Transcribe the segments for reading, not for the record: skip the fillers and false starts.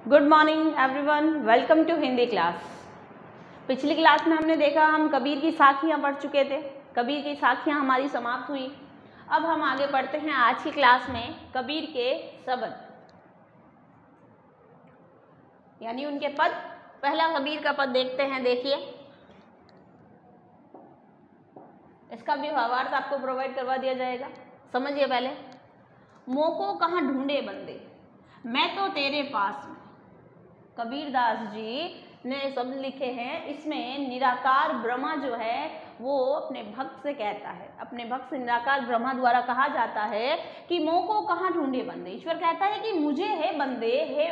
Good morning everyone, welcome to Hindi class. पिछली class में हमने देखा हम कबीर की साखियाँ पढ़ चुके थे। कबीर की साखियाँ हमारी समाप्त हुई। अब हम आगे बढ़ते हैं आज की क्लास में कबीर के शब्द यानी उनके पद। पहला कबीर का पद देखते हैं। देखिए, इसका भी भावार्थ आपको प्रोवाइड करवा दिया जाएगा। समझिए पहले। मोको कहाँ ढूंढे बंदे, मैं तो तेरे पास में। कबीरदास जी ने शब्द लिखे हैं। इसमें निराकार ब्रह्मा जो है वो अपने भक्त से कहता है, अपने भक्त से निराकार ब्रह्मा द्वारा कहा जाता है कि मोको कहाँ ढूंढे बंदे। ईश्वर कहता है कि मुझे है बंदे, हे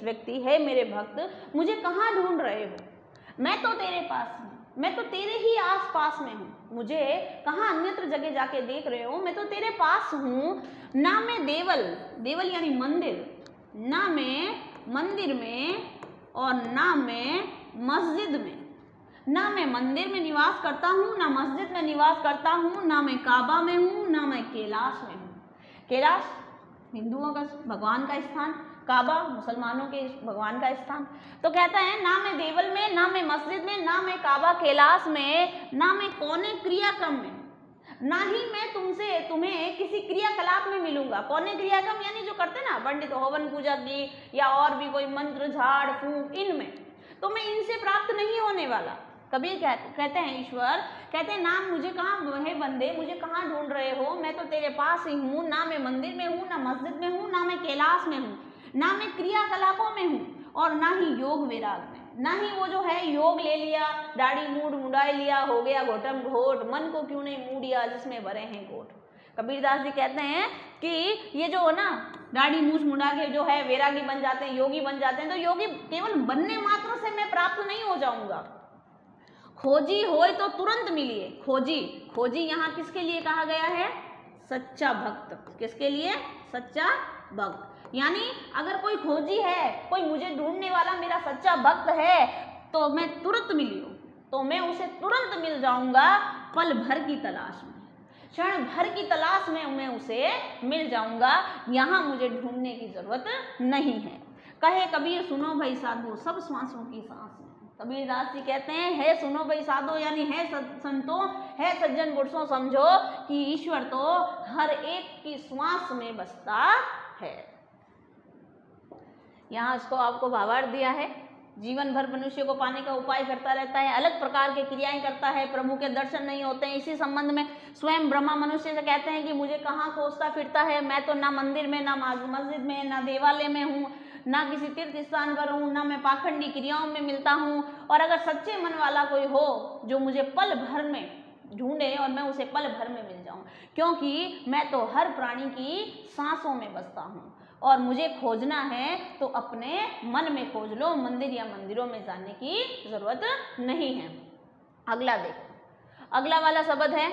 व्यक्ति, है मेरे भक्त, मुझे कहाँ ढूंढ रहे हो। मैं तो तेरे पास हूँ, मैं तो तेरे ही आस पास में हूँ, मुझे कहाँ अन्यत्र जगह जाके देख रहे हो, मैं तो तेरे पास हूँ। ना मैं देवल, देवल यानी मंदिर, ना मैं मंदिर में और ना मैं मस्जिद में। ना मैं मंदिर में निवास करता हूँ, ना मस्जिद में निवास करता हूँ, ना मैं काबा में हूँ, ना मैं कैलाश में हूँ। कैलाश हिंदुओं का भगवान का स्थान, काबा मुसलमानों के भगवान का स्थान। तो कहता है ना मैं देवल में, ना मैं मस्जिद में, ना मैं काबा कैलाश में, ना मैं कौने क्रियाक्रम में, ना ही मैं तुम्हें किसी क्रियाकलाप में मिलूंगा। कौने क्रियाक्रम यानी जो करते ना पंडित, हवन पूजा की या और भी कोई मंत्र झाड़ फूंक, इनमें तो मैं इनसे प्राप्त नहीं होने वाला। कबीर कहते हैं, ईश्वर कहते हैं ना मुझे कहाँ है बंदे, मुझे कहाँ ढूंढ रहे हो, मैं तो तेरे पास ही हूँ। ना मैं मंदिर में हूँ, ना मस्जिद में हूँ, ना मैं कैलाश में हूँ, ना मैं क्रियाकलापों में हूँ और ना ही योग विराग में। ना ही वो जो है योग ले लिया, दाढ़ी मूड मुंडाई लिया, हो गया घोटम घोट, मन को क्यों नहीं मूडिया जिसमें भरे हैं गोट। कबीरदास जी कहते हैं कि ये जो है ना दाढ़ी मूछ मुंडा के जो है वैरागी बन जाते हैं, योगी बन जाते हैं, तो योगी केवल बनने मात्र से मैं प्राप्त नहीं हो जाऊंगा। खोजी होए तो तुरंत मिलिए। खोजी, खोजी यहाँ किसके लिए कहा गया है? सच्चा भक्त। किसके लिए? सच्चा भक्त। यानी अगर कोई खोजी है, कोई मुझे ढूंढने वाला मेरा सच्चा भक्त है, तो मैं तुरंत मिलियो, तो मैं उसे तुरंत मिल जाऊंगा। पल भर की तलाश में, क्षण भर की तलाश में मैं उसे मिल जाऊंगा। यहाँ मुझे ढूंढने की जरूरत नहीं है। कहे कबीर सुनो भाई साधो, सब श्वासों की सांस में। कबीरदास जी कहते हैं, है सुनो भाई साधो यानी है संतो, है सज्जन पुरुषों, समझो कि ईश्वर तो हर एक की श्वास में बसता है। यहाँ इसको आपको भावार्थ दिया है। जीवन भर मनुष्य को पाने का उपाय करता रहता है, अलग प्रकार की क्रियाएं करता है, प्रभु के दर्शन नहीं होते हैं। इसी संबंध में स्वयं ब्रह्मा मनुष्य से कहते हैं कि मुझे कहाँ खोजता फिरता है, मैं तो ना मंदिर में, ना मस्जिद में, ना देवालय में हूँ, ना किसी तीर्थ स्थान पर हूँ, ना मैं पाखंडी क्रियाओं में मिलता हूँ। और अगर सच्चे मन वाला कोई हो जो मुझे पल भर में ढूंढे और मैं उसे पल भर में मिल जाऊँ, क्योंकि मैं तो हर प्राणी की सांसों में बसता हूँ। और मुझे खोजना है तो अपने मन में खोज लो, मंदिर या मंदिरों में जाने की जरूरत नहीं है। अगला देखो, अगला वाला शब्द है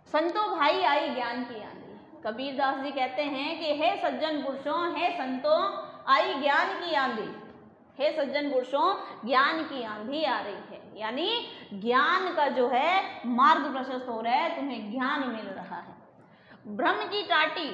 संतो भाई आई ज्ञान की आंधी। कबीरदास जी कहते हैं कि हे सज्जन पुरुषों, हे संतों, आई ज्ञान की आंधी। हे सज्जन पुरुषों, ज्ञान की आंधी आ रही है, यानी ज्ञान का जो है मार्ग प्रशस्त हो रहा है, तुम्हें ज्ञान मिल रहा है। भ्रम की टाटी,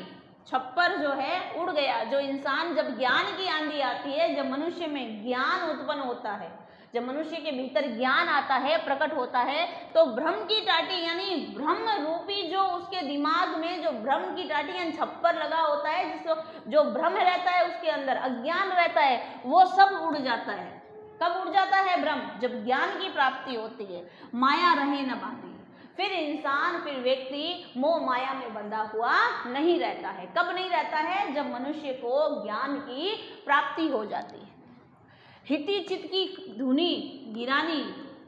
छप्पर जो है उड़ गया। जो इंसान, जब ज्ञान की आंधी आती है, जब मनुष्य में ज्ञान उत्पन्न होता है, जब मनुष्य के भीतर ज्ञान आता है, प्रकट होता है, तो भ्रम की टाटी यानी भ्रम रूपी जो उसके दिमाग में जो भ्रम की टाटी यानी छप्पर लगा होता है, जिसको जो भ्रम रहता है, उसके अंदर अज्ञान रहता है, वो सब उड़ जाता है। कब उड़ जाता है भ्रम? जब ज्ञान की प्राप्ति होती है। माया रहे न बांधी, फिर इंसान, फिर व्यक्ति मोह माया में बंधा हुआ नहीं रहता है। कब नहीं रहता है? जब मनुष्य को ज्ञान की प्राप्ति हो जाती है। हिति चित की धुनी गिरानी,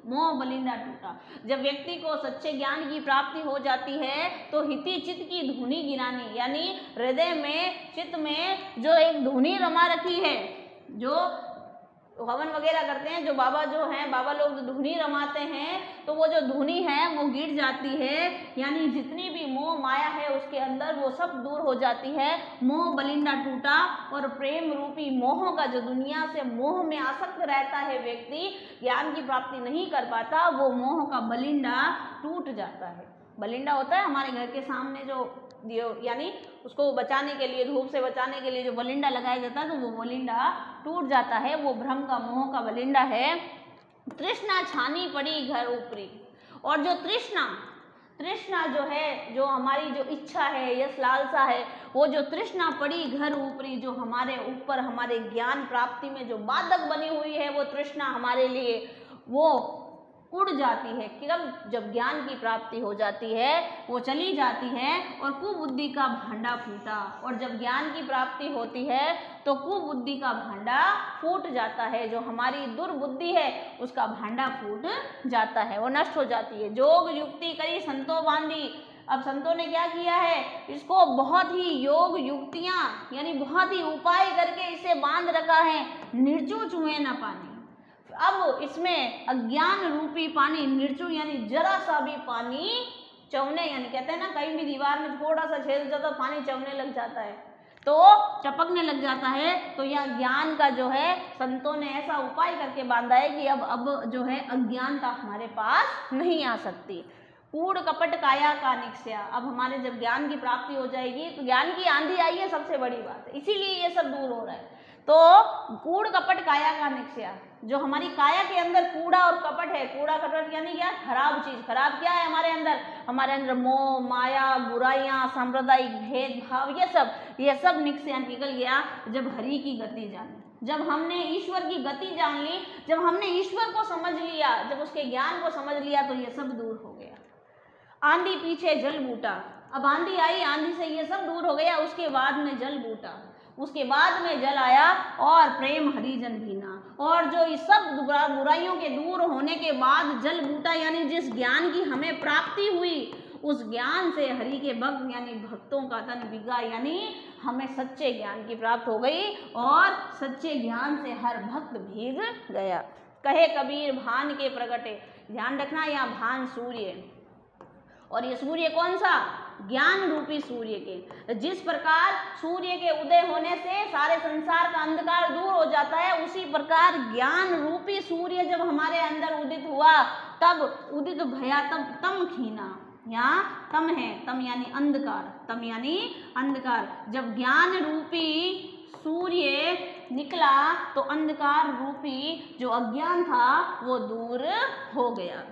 मोह बलिंदा टूटा। जब व्यक्ति को सच्चे ज्ञान की प्राप्ति हो जाती है तो हिति चित की धुनी गिरानी यानी हृदय में, चित्त में जो एक धुनी रमा रखी है, जो हवन वगैरह करते हैं, जो बाबा जो हैं, बाबा लोग जो धुनी रमाते हैं, तो वो जो धुनी है वो गिर जाती है, यानी जितनी भी मोह माया है उसके अंदर वो सब दूर हो जाती है। मोह बलिंदा टूटा, और प्रेम रूपी मोह का जो दुनिया से मोह में आसक्त रहता है व्यक्ति, ज्ञान की प्राप्ति नहीं कर पाता, वो मोह का बलिंदा टूट जाता है। बलिंदा होता है हमारे घर के सामने जो यानी उसको बचाने के लिए, धूप से बचाने के लिए जो वलिंडा लगाया जाता है, तो वो वलिंडा टूट जाता है। वो भ्रम का, मोह का वलिंडा है। तृष्णा छानी पड़ी घर ऊपरी। और जो तृष्णा जो है, जो हमारी जो इच्छा है, यश लालसा है, वो जो तृष्णा पड़ी घर ऊपरी, जो हमारे ऊपर हमारे ज्ञान प्राप्ति में जो बाधक बनी हुई है, वो तृष्णा हमारे लिए वो उड़ जाती है। कि जब ज्ञान की प्राप्ति हो जाती है, वो चली जाती है और कुबुद्धि का भांडा फूटा। और जब ज्ञान की प्राप्ति होती है तो कुबुद्धि का भांडा फूट जाता है। जो हमारी दुर्बुद्धि है उसका भांडा फूट जाता है, वो नष्ट हो जाती है। जोग युक्ति करी संतो बांधी। अब संतों ने क्या किया है, इसको बहुत ही योग युक्तियां यानी बहुत ही उपाय करके इसे बांध रखा है। निर्जो चुए न पानी। अब इसमें अज्ञान रूपी पानी, निर्जु यानी जरा सा भी पानी चवने, यानी कहते हैं ना कहीं भी दीवार में थोड़ा सा छेद हो जाता है, पानी चवने लग जाता है, तो टपकने लग जाता है। तो यह ज्ञान का जो है संतों ने ऐसा उपाय करके बांधा है कि अब जो है अज्ञानता हमारे पास नहीं आ सकती। कूड़ कपट काया का निक्ष्या। अब हमारे जब ज्ञान की प्राप्ति हो जाएगी तो ज्ञान की आंधी आई है, सबसे बड़ी बात है, इसीलिए ये सब दूर हो रहा है। तो कूड़ कपट काया का निक्ष्या, जो हमारी काया के अंदर कूड़ा और कपट है, कूड़ा कपट यानी क्या, खराब चीज। खराब क्या है हमारे अंदर मोह, माया, बुराइयां, सांप्रदायिक भेदभाव, ये सब निक्ष्या निकल गया जब हरि की गति जानी, जब हमने ईश्वर की गति जान ली, जब हमने ईश्वर को समझ लिया, जब उसके ज्ञान को समझ लिया, तो ये सब दूर हो गया। आंधी पीछे जल बूटा। अब आंधी आई, आंधी से ये सब दूर हो गया। उसके बाद में जल बूटा, उसके बाद में जल आया और प्रेम हरिजन भीना। और जो इस सब बुराइयों के दूर होने के बाद जल बूटा, यानी जिस ज्ञान की हमें प्राप्ति हुई, उस ज्ञान से हरि के भक्त यानी भक्तों का तन भीगा, यानी हमें सच्चे ज्ञान की प्राप्त हो गई और सच्चे ज्ञान से हर भक्त भीग गया। कहे कबीर भान के प्रगटे। ध्यान रखना, यहाँ भान सूर्य, और ये सूर्य कौन सा, ज्ञान रूपी सूर्य के। जिस प्रकार सूर्य के उदय होने से सारे संसार का अंधकार दूर हो जाता है, उसी प्रकार ज्ञान रूपी सूर्य जब हमारे अंदर उदित हुआ, तब उदित भया तब तम खीना। यहाँ तम है, तम यानी अंधकार, तम यानी अंधकार। जब ज्ञान रूपी सूर्य निकला तो अंधकार रूपी जो अज्ञान था वो दूर हो गया।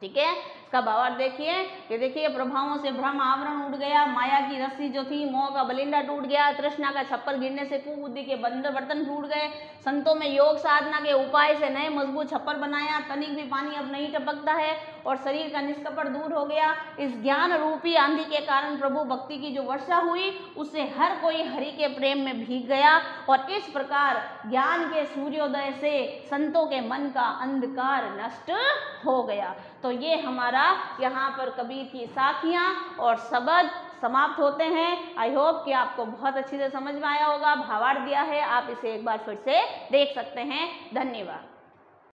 ठीक है, इसका भावार्थ देखिए कि देखिए प्रभावों से भ्रम आवरण उठ गया, माया की रस्सी जो थी, मोह का बलिंडा टूट गया, तृष्णा का छप्पर गिरने से कुबुद्धि के बर्तन टूट गए। संतों में योग साधना के उपाय से नए मजबूत छप्पर बनाया, तनिक भी पानी अब नहीं टपकता है और शरीर का निष्कपट दूर हो गया। इस ज्ञान रूपी आंधी के कारण प्रभु भक्ति की जो वर्षा हुई, उससे हर कोई हरि के प्रेम में भीग गया और इस प्रकार ज्ञान के सूर्योदय से संतों के मन का अंधकार नष्ट हो गया। तो ये हमारा यहाँ पर कबीर की साखियाँ और शब्द समाप्त होते हैं। आई होप कि आपको बहुत अच्छी से समझ में आया होगा, भावार्थ दिया है, आप इसे एक बार फिर से देख सकते हैं। धन्यवाद।